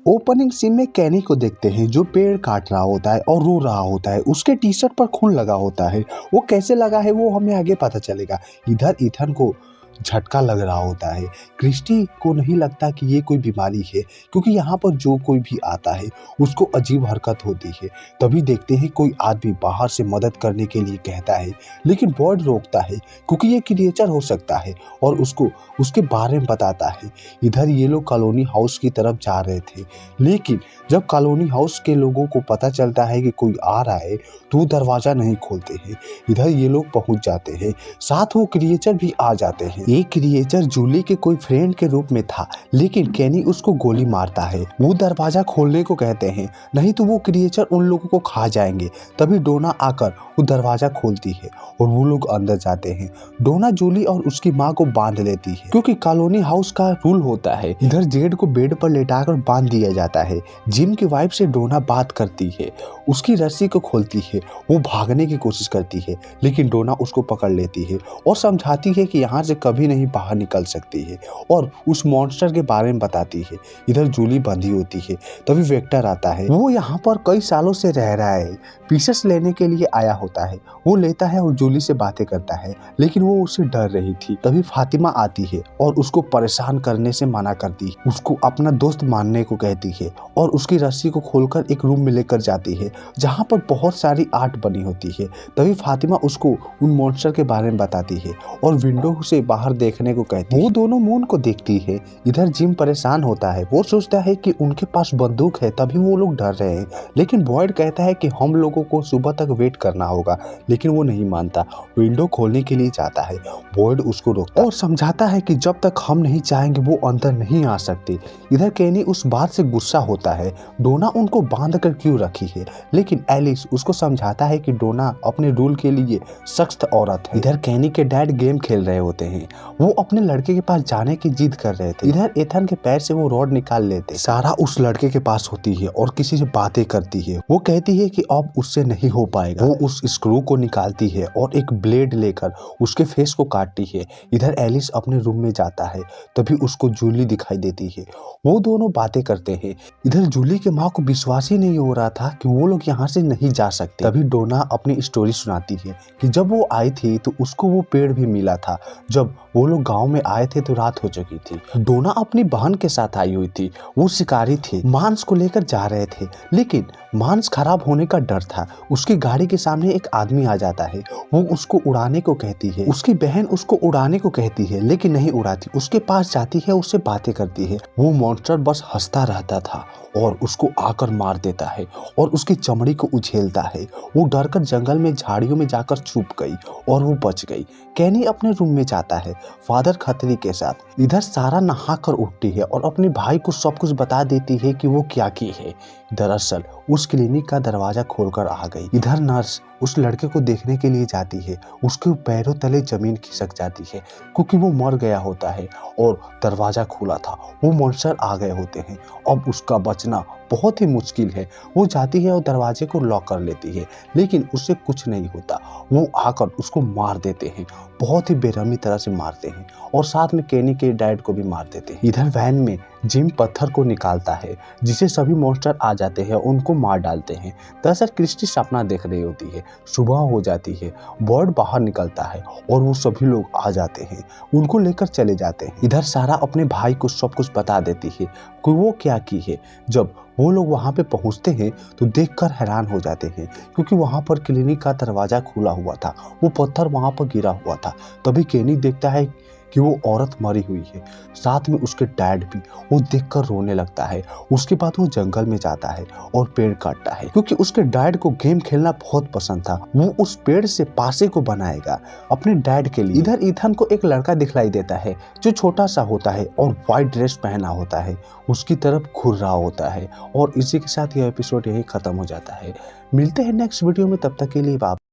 Opening scene में कैनी को देखते हैं जो पेड़ काट रहा होता है और रो रहा होता है। उसके टी शर्ट पर खून लगा होता है। वो कैसे लगा है वो हमें आगे पता चलेगा। इधर इथन को झटका लग रहा होता है। क्रिस्टी को नहीं लगता कि ये कोई बीमारी है, क्योंकि यहाँ पर जो कोई भी आता है उसको अजीब हरकत होती है। तभी देखते हैं कोई आदमी बाहर से मदद करने के लिए कहता है, लेकिन बॉयड रोकता है क्योंकि ये क्रिएचर हो सकता है और उसको उसके बारे में बताता है। इधर ये लोग कॉलोनी हाउस की तरफ जा रहे थे, लेकिन जब कॉलोनी हाउस के लोगों को पता चलता है कि कोई आ रहा है तो वो दरवाजा नहीं खोलते हैं। इधर ये लोग पहुंच जाते हैं, साथ वो क्रिएचर भी आ जाते हैं। एक क्रिएचर जूली के कोई फ्रेंड के रूप में था, लेकिन कैनी उसको गोली मारता है। वो दरवाजा खोलने को कहते हैं, नहीं तो वो क्रिएचर उन लोगों को खा जाएंगे। तभी डोना आकर वो दरवाजा खोलती है और वो लोग अंदर जाते हैं। डोना जूली और उसकी माँ को बांध लेती है, क्योंकि कॉलोनी हाउस का रूल होता है इधर जेड को बेड पर लेटाकर बांध दिया जाता है। जिम की वाइफ से डोना बात करती है, उसकी रस्सी को खोलती है। वो भागने की कोशिश करती है, लेकिन डोना उसको पकड़ लेती है और समझाती है कि यहाँ से कभी नहीं बाहर निकल सकती है और उस मॉन्स्टर के बारे में बताती है। इधर जूली बंधी होती है। तभी वेक्टर आता है। वो यहाँ पर कई सालों से रह रहा है, पीसेस लेने के लिए आया होता है। वो लेता है और जूली से बातें करता है, लेकिन वो उससे डर रही थी। तभी फातिमा आती है और उसको परेशान करने से मना करती है, उसको अपना दोस्त मानने को कहती है और उसकी रस्सी को खोलकर एक रूम में लेकर जाती है जहाँ पर बहुत सारी आर्ट बनी होती है। तभी फातिमा उसको उन मॉन्स्टर के बारे में बताती है और विंडो से बाहर देखने को कहती है। वो दोनों मून को देखती है। इधर जिम परेशान होता है। वो सोचता है कि उनके पास बंदूक है, तभी वो लोग डर रहे हैं। लेकिन बॉयड कहता है कि हम लोगों को सुबह तक वेट करना होगा, लेकिन वो नहीं मानता। विंडो खोलने के लिए जाता है। बॉयड उसको रोकता है और समझाता है कि जब तक हम नहीं चाहेंगे वो अंदर नहीं आ सकते। इधर कैनी उस बात से गुस्सा होता है, डोना उनको बांध कर क्यों रखी है, लेकिन एलिस उसको समझाता है कि डोना अपने रूल के लिए सख्त औरत है। इधर कैनी के डैड गेम खेल रहे होते हैं। वो अपने लड़के के पास जाने की जिद कर रहे थे। इधर एथन के पैर से वो रॉड निकाल लेते। सारा उस लड़के के पास होती है और किसी से बातें करती है। वो कहती है कि अब उससे नहीं हो पाएगा। वो उस स्क्रू को निकालती है और एक ब्लेड लेकर उसके फेस को काटती है। इधर एलिस अपने रूम में जाता है, तभी उसको जूली दिखाई देती है। वो दोनों बातें करते हैं। इधर जूली के माँ को विश्वास ही नहीं हो रहा था कि वो लोग यहाँ से नहीं जा सकते। तभी डोना अपनी स्टोरी सुनाती है कि जब वो आई थी तो उसको वो पेड़ भी मिला था। जब वो लोग गांव में आए थे तो रात हो चुकी थी। डोना अपनी बहन के साथ आई हुई थी। वो शिकारी थे, मांस को लेकर जा रहे थे, लेकिन मांस खराब होने का डर था। उसकी गाड़ी के सामने एक आदमी आ जाता है। वो उसको उड़ाने को कहती है। उसकी बहन उसको उड़ाने को कहती है, लेकिन नहीं उड़ाती। उसके पास जाती है, उससे बातें करती है। वो मॉन्स्टर बस हंसता रहता था और उसको आकर मार देता है और उसकी चमड़ी को उछेलता है। वो डरकर जंगल में झाड़ियों में जाकर छुप गई और वो बच गई। कैनी अपने रूम में जाता है फादर खतरी के साथ। इधर सारा नहा कर उठती है और अपने भाई को सब कुछ बता देती है कि वो क्या की है। दरअसल उस क्लिनिक का दरवाजा खोलकर आ गई। इधर नर्स उस लड़के को देखने के लिए जाती है। उसके पैरों तले जमीन खिसक जाती है, क्योंकि वो मर गया होता है और दरवाजा खुला था। वो मॉन्स्टर आ गए होते हैं। अब उसका बचना बहुत ही मुश्किल है। वो जाती है और दरवाजे को लॉक कर लेती है, लेकिन उससे कुछ नहीं होता। वो आकर उसको मार देते हैं, बहुत ही बेरहमी तरह से मारते हैं और साथ में कैनी के डैड को भी मार देते हैं। इधर वैन में जिम पत्थर को निकालता है, जिसे सभी मॉन्स्टर आ जाते हैं, उनको मार डालते हैं। दरअसल क्रिस्टी सपना देख रही होती है। सुबह हो जाती है। बॉयड बाहर निकलता है और वो सभी लोग आ जाते हैं, उनको लेकर चले जाते हैं। इधर सारा अपने भाई को सब कुछ बता देती है कि वो क्या की है। जब वो लोग वहां पे पहुंचते हैं तो देखकर हैरान हो जाते हैं, क्योंकि वहां पर क्लिनिक का दरवाजा खुला हुआ था। वो पत्थर वहां पर गिरा हुआ था। तभी कैनी देखता है कि वो औरत मरी हुई है, साथ में उसके डैड भी। वो देखकर रोने लगता है। उसके बाद वो जंगल में जाता है और पेड़ काटता है, क्योंकि उसके डैड को गेम खेलना बहुत पसंद था। वो उस पेड़ से पासे को बनाएगा अपने डैड के लिए। इधर इथन को एक लड़का दिखलाई देता है जो छोटा सा होता है और व्हाइट ड्रेस पहना होता है। उसकी तरफ घूर रहा होता है और इसी के साथ यह एपिसोड यही खत्म हो जाता है। मिलते हैं नेक्स्ट वीडियो में, तब तक के लिए बाय।